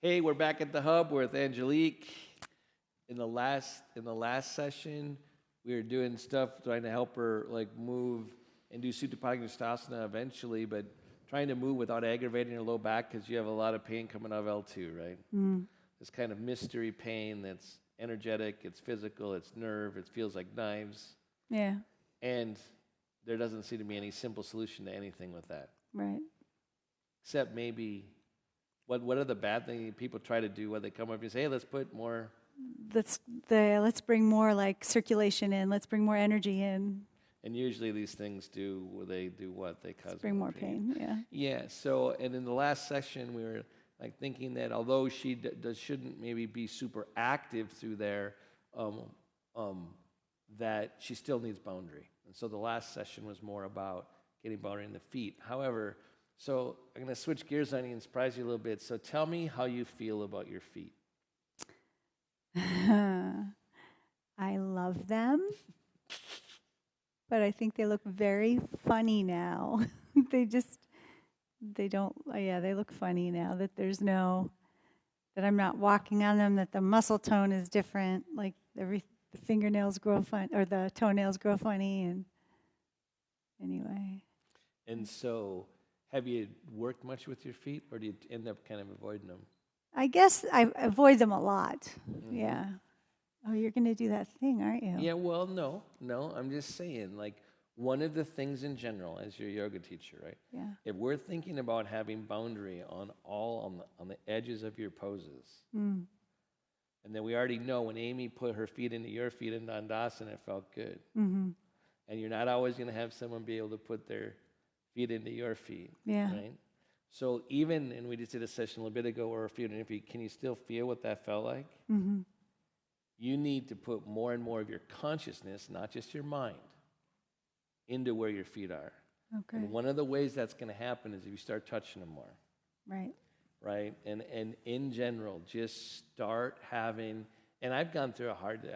Hey, we're back at the hub with Angelique. In the last session, we were doing stuff trying to help her like move and do supta padangustasana eventually, but trying to move without aggravating her low back because you have a lot of pain coming out of L2, right? This kind of mystery pain that's energetic, it's physical, it's nerve, it feels like knives. Yeah. And there doesn't seem to be any simple solution to anything with that. Right. Except maybe, what are the bad things people try to do when they come up and say, hey, let's put more... Let's bring more like circulation in. Let's bring more energy in. And usually these things do what? They cause bring more pain. Yeah. Yeah. So, and in the last session, we were like thinking that although she shouldn't maybe be super active through there, that she still needs boundary. And so the last session was more about getting boundary in the feet. However, so I'm going to switch gears on you and surprise you a little bit. So tell me how you feel about your feet. I love them, but I think they look very funny now. they look funny now that that I'm not walking on them, that the muscle tone is different, like the fingernails grow fun, or the toenails grow funny, and anyway. And so, have you worked much with your feet, or do you end up kind of avoiding them? I guess I avoid them a lot. Mm-hmm. Yeah. Oh, you're going to do that thing, aren't you? Yeah, well, no. I'm just saying, like, one of the things in general, as your yoga teacher, right? Yeah. If we're thinking about having boundary on the edges of your poses, and then we already know when Amy put her feet into your feet in Dandasana, it felt good. Mm-hmm. And you're not always going to have someone be able to put their feet into your feet, right? So even, and we just did a session a little bit ago where our feet in feet, can you still feel what that felt like? Mm-hmm. You need to put more and more of your consciousness, not just your mind, into where your feet are. Okay. And one of the ways that's going to happen is if you start touching them more. Right. Right? And in general, just start having, and I've gone through a hard,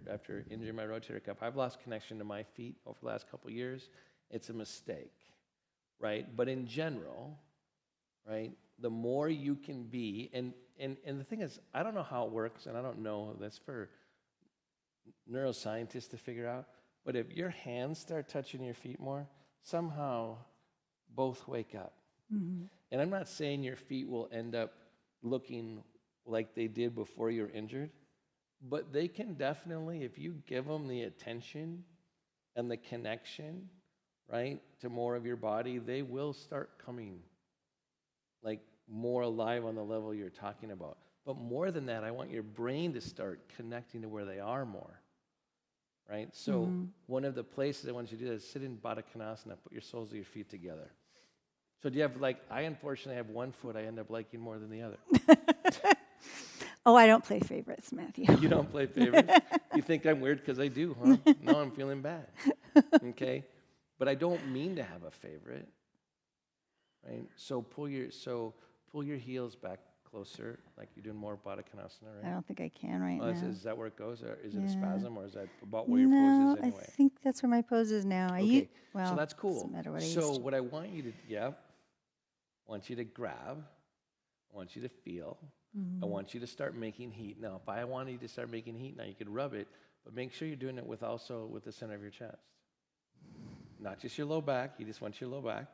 after injuring my rotator cuff, I've lost connection to my feet over the last couple of years. It's a mistake, right? But in general, right, the more you can be, and the thing is, I don't know how it works, and I don't know, that's for neuroscientists to figure out, but if your hands start touching your feet more, somehow both wake up. Mm-hmm. And I'm not saying your feet will end up looking like they did before you were injured, but they can definitely, if you give them the attention and the connection, right, to more of your body, they will start coming like more alive on the level you're talking about. But more than that, I want your brain to start connecting to where they are more, right? So one of the places I want you to do is sit in padangustasana, put your soles of your feet together. So do you have I unfortunately have one foot I end up liking more than the other. Oh, I don't play favorites, Matthew. You don't play favorites? You think I'm weird because I do, huh? No, I'm feeling bad. Okay? But I don't mean to have a favorite. Right? So pull your heels back closer, like you're doing more padangustasana, right? I don't think I can right now. Is that where it goes? Or is it a spasm, or is that about where your pose is anyway? I think that's where my pose is now. Okay, so that's cool. Doesn't matter what what I want you to, I want you to grab, I want you to feel, I want you to start making heat. Now, if I wanted you to start making heat now, you could rub it, but make sure you're doing it with the center of your chest. Not just your low back, you just want your low back.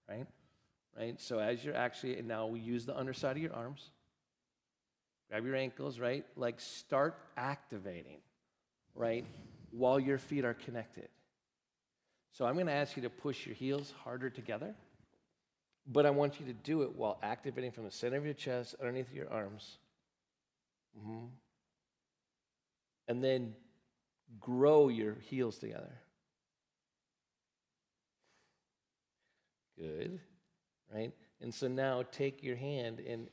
Right? So as you're actually, and now we use the underside of your arms. Grab your ankles, right? Like start activating, right? While your feet are connected. So I'm going to ask you to push your heels harder together. But I want you to do it while activating from the center of your chest, underneath your arms. Mm-hmm. And then grow your heels together. Good, right? And so now take your hand and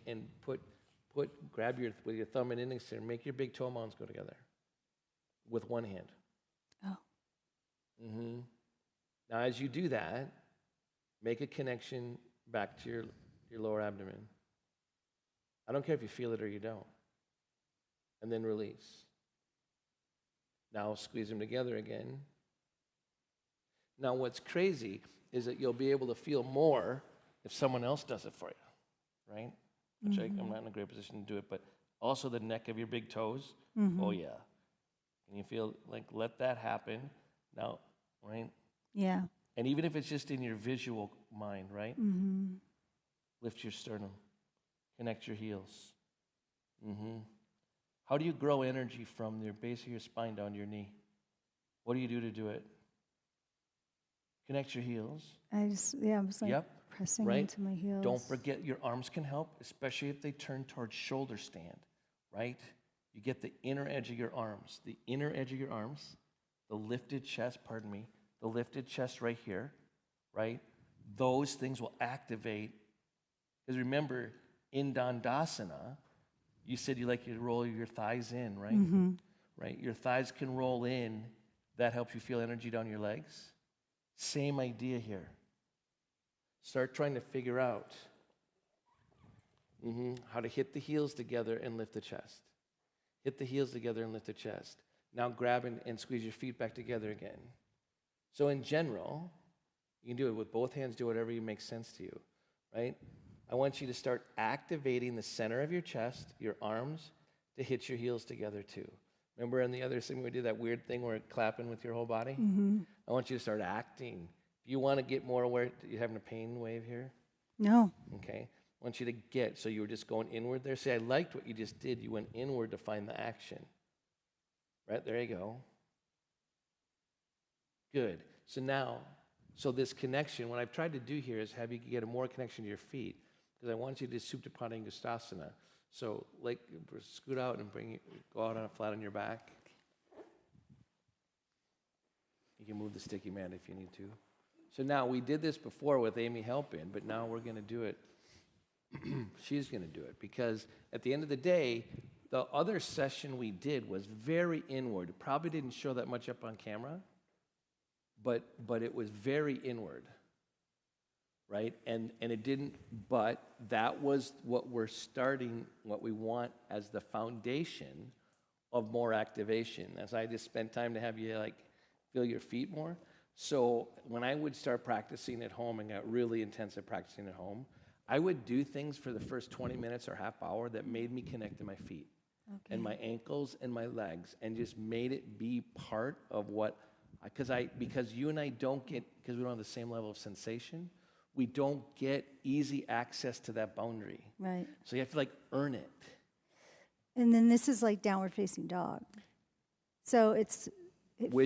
grab with your thumb and index finger, make your big toe mounds go together with one hand. Oh. Mm-hmm. Now as you do that, make a connection back to your lower abdomen. I don't care if you feel it or you don't. And then release. Now squeeze them together again. Now what's crazy is that you'll be able to feel more if someone else does it for you, right? which I'm not in a great position to do it, but also the neck of your big toes. Oh, yeah. And you feel like, let that happen. Now, right? Yeah. And even if it's just in your visual mind, right? Lift your sternum. Connect your heels. How do you grow energy from your base of your spine down to your knee? What do you do to do it? Connect your heels. I was like pressing right? into my heels. Don't forget your arms can help, especially if they turn towards shoulder stand, right? You get the inner edge of your arms, the lifted chest, the lifted chest right here, right? Those things will activate. Because remember, in Dandasana, you said you like to roll your thighs in, right? Right? Your thighs can roll in. That helps you feel energy down your legs. Same idea here. Start trying to figure out how to hit the heels together and lift the chest. Hit the heels together and lift the chest. Now grab and squeeze your feet back together again. So in general, you can do it with both hands, do whatever makes sense to you, right? I want you to start activating the center of your chest, your arms, to hit your heels together too. Remember in the other thing we did that weird thing where clapping with your whole body? I want you to start acting. If you want to get more aware, you having a pain wave here? No. Okay. I want you to get, so you were just going inward there. See, I liked what you just did. You went inward to find the action. Right, there you go. Good. So now, this connection, what I've tried to do here is have you get a more connection to your feet, because I want you to do supta padangustasana. So, like, scoot out and go out on a flat on your back. You can move the sticky man if you need to. So now, we did this before with Amy helping, but now we're going to do it. She's going to do it, because at the end of the day, the other session we did was very inward. It probably didn't show that much up on camera, but it was very inward. Right? And it didn't, but that was what we're starting, what we want as the foundation of more activation. As I just spent time to have you like feel your feet more. So when I would start practicing at home and got really intensive practicing at home, I would do things for the first 20 minutes or half hour that made me connect to my feet and my ankles and my legs, and just made it be part of what, because you and I don't get, because we don't have the same level of sensation, we don't get easy access to that boundary. Right. So you have to like earn it. And then this is like downward facing dog. So it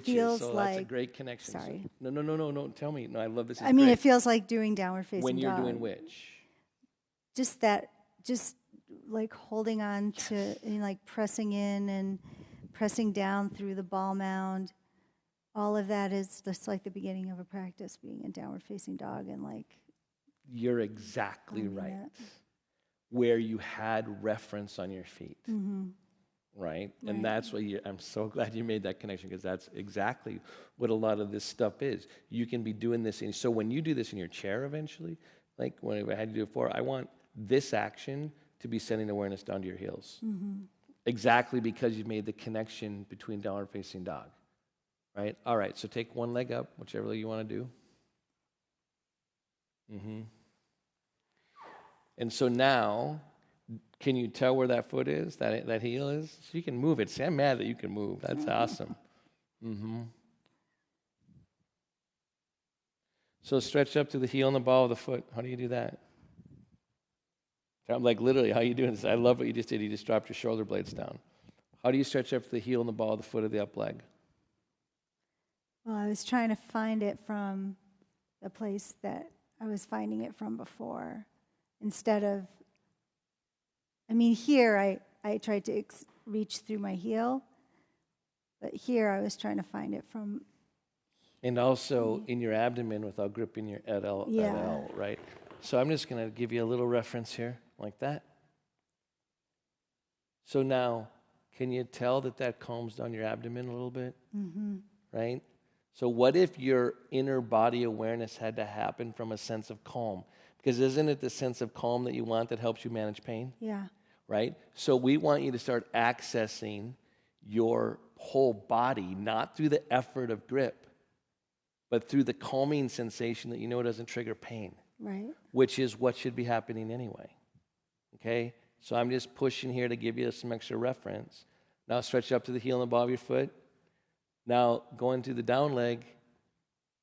feels like, that's a great connection. Sorry. So, no, tell me. No, I love this. I mean, it feels like doing downward facing dog. When you're doing which? Just like holding on to, and like pressing in and pressing down through the ball mound. All of that is just like the beginning of a practice, being a downward facing dog, and like. You're exactly right. Where you had reference on your feet, right? And that's what I'm so glad you made that connection, because that's exactly what a lot of this stuff is. You can be doing this, so when you do this in your chair eventually, like when I had to do it before, I want this action to be sending awareness down to your heels. Exactly because you've made the connection between downward facing dog. Right? All right, so take one leg up, whichever leg you want to do. And so now, can you tell where that foot is, that heel is? So you can move it. See, I'm mad that you can move. That's awesome. So stretch up to the heel and the ball of the foot. How do you do that? I'm like, literally, how are you doing this? I love what you just did. You just dropped your shoulder blades down. How do you stretch up to the heel and the ball of the foot of the up leg? Well, I was trying to find it from the place that I was finding it from before. Instead of, here I tried to reach through my heel, but here I was trying to find it from. And also in your abdomen without gripping your at L, right? So I'm just going to give you a little reference here, like that. So now, can you tell that calms down your abdomen a little bit? Right? So what if your inner body awareness had to happen from a sense of calm? Because isn't it the sense of calm that you want that helps you manage pain? Yeah. Right? So we want you to start accessing your whole body, not through the effort of grip, but through the calming sensation that you know doesn't trigger pain. Right. Which is what should be happening anyway. Okay? So I'm just pushing here to give you some extra reference. Now stretch up to the heel and the ball of your foot. Now go into the down leg.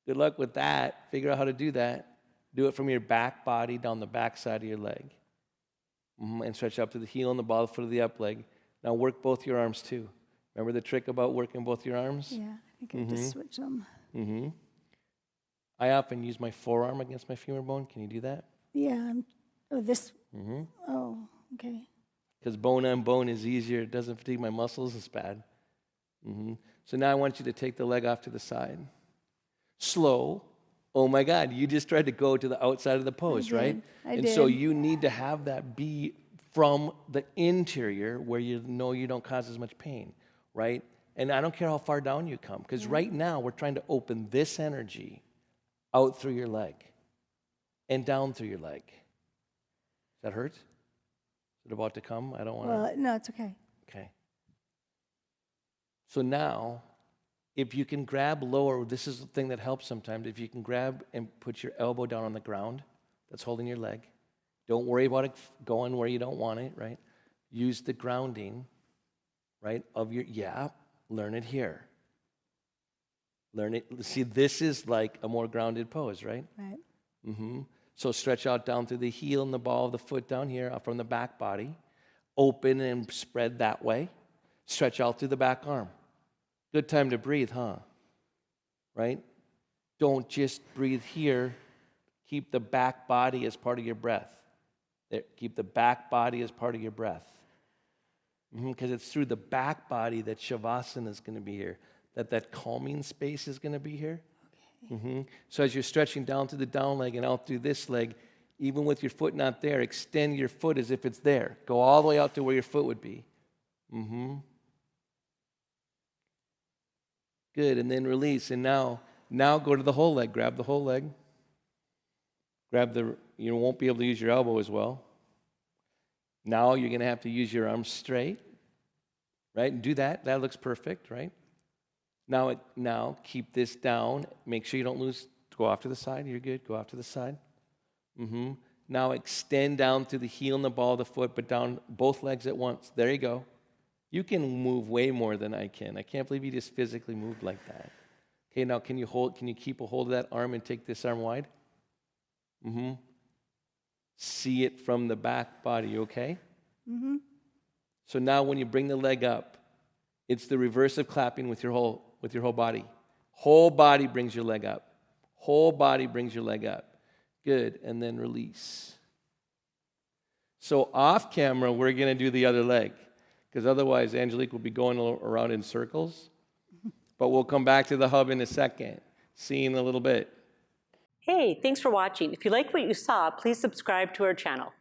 Good luck with that. Figure out how to do that. Do it from your back body down the back side of your leg. And stretch up to the heel and the ball of the foot of the up leg. Now work both your arms too. Remember the trick about working both your arms? Yeah, I think I just switch them. I often use my forearm against my femur bone. Can you do that? Yeah, this. Oh, okay. Because bone on bone is easier. It doesn't fatigue my muscles as bad. So now I want you to take the leg off to the side. Slow. Oh my God, you just tried to go to the outside of the pose, right? I and did. so you need to have that be from the interior where you know you don't cause as much pain, right? And I don't care how far down you come, because right now we're trying to open this energy out through your leg and down through your leg. Does that hurt? Is it about to come? I don't want to. Well, no, it's okay. Okay. So now, if you can grab lower, this is the thing that helps sometimes. If you can grab and put your elbow down on the ground that's holding your leg, don't worry about it going where you don't want it, right? Use the grounding, right, of your, learn it here. Learn it. See, this is like a more grounded pose, right? Right. So stretch out down through the heel and the ball of the foot down here, up from the back body. Open and spread that way. Stretch out through the back arm. Good time to breathe, huh? Right? Don't just breathe here. Keep the back body as part of your breath. Keep the back body as part of your breath. Because it's through the back body that Shavasana is going to be here, that calming space is going to be here. Okay. So as you're stretching down through the down leg and out through this leg, even with your foot not there, extend your foot as if it's there. Go all the way out to where your foot would be. Good, and then release. And now go to the whole leg. Grab the whole leg. You won't be able to use your elbow as well. Now you're going to have to use your arms straight, right? And do that. That looks perfect, right? Now keep this down. Make sure you don't lose. Go off to the side. You're good. Go off to the side. Now extend down through the heel and the ball of the foot, but down both legs at once. There you go. You can move way more than I can. I can't believe you just physically moved like that. Okay, now can you keep a hold of that arm and take this arm wide? See it from the back body, okay? So now when you bring the leg up, it's the reverse of clapping with your whole body. Whole body brings your leg up. Whole body brings your leg up. Good, and then release. So off camera, we're going to do the other leg, because otherwise Angelique will be going around in circles. But we'll come back to the hub in a second. See you in a little bit. Hey, thanks for watching. If you like what you saw, please subscribe to our channel.